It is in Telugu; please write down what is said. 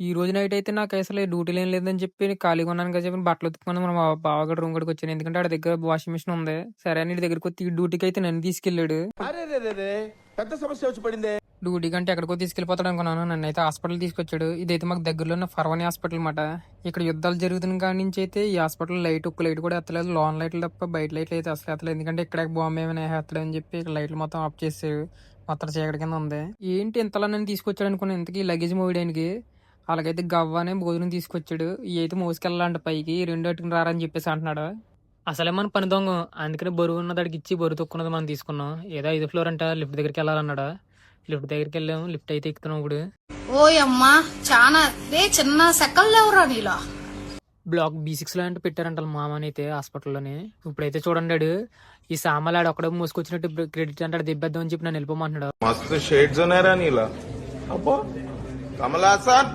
ఈ రోజు నైట్ అయితే నాకు అసలు డ్యూటీలో ఏం లేదని చెప్పి ఖాళీగా ఉన్నాను కదా చెప్పి బట్టలు ఉతుక్కుని మన బావగడ రూమ్ గడికి వచ్చాను. ఎందుకంటే ఆడి దగ్గర వాషింగ్ మిషన్ ఉంది. సరే అని దగ్గరికి వచ్చి డ్యూటీకి అయితే నన్ను తీసుకెళ్ళాడు. పెద్ద సమస్య వచ్చి పడిందే. డ్యూటీ కంటే ఎక్కడికో తీసుకెళ్ళిపోతాడు అనుకున్నాను. నన్ను అయితే హాస్పిటల్ తీసుకొచ్చాడు. ఇదైతే మాకు దగ్గరలో ఉన్న ఫర్వానీ హాస్పిటల్ అనమాట. ఇక్కడ యుద్ధాలు జరుగుతున్న కాడి నుంచి అయితే ఈ హాస్పిటల్ ఒక్క లైట్ కూడా ఎత్తలేదు. లోన్ లైట్లు తప్ప బయట లైట్లు అయితే అసలు ఎత్తలేదు. ఎందుకంటే ఇక్కడ బాంబు ఏమైనా వేస్తాడు అని చెప్పి ఇక్కడ లైట్లు మొత్తం ఆఫ్ చేసాడు. మొత్తం చీకటి కింద ఉంది. ఏంటి ఇంతలా నన్ను తీసుకొచ్చాడు అనుకున్నాను. ఇంతకీ లగేజ్ మోయడానికి అలాగైతే గవ్వనే భోజనం తీసుకొచ్చాడు. ఈ అయితే మోసుకెళ్ళాలంట పైకి 2 అట్టుకుని రారని చెప్పేసి అంటున్నాడు. అసలే మన పని దొంగ, అందుకని బరువు ఉన్న దాడికి ఇచ్చి బరువు తొక్కున్నది మనం తీసుకున్నాం. ఏదో 5th ఫ్లోర్ అంట, లిఫ్ట్ దగ్గరికి వెళ్ళాలన్నాడు. లిఫ్ట్ దగ్గరికి వెళ్ళాము. లిఫ్ట్ అయితే ఎక్కుతున్నాం. ఇప్పుడు ఓయమ్మా చాలా చిన్న సెకల్ లేవురా నీలో. బ్లాక్ B6 లో అంటే పెట్టారంట మామని అయితే హాస్పిటల్లోనే. ఇప్పుడైతే చూడండి ఈ సామాన్లు ఒక్కడే మోసుకొచ్చినట్టు క్రెడిట్ అంటే దిబ్బేద్దాం అని చెప్పి నన్ను వెళ్ళిపోమంటున్నాడు. మస్తు షేడ్స్ ఉన్నారా నీలా. అబ్బో కమలాసన్.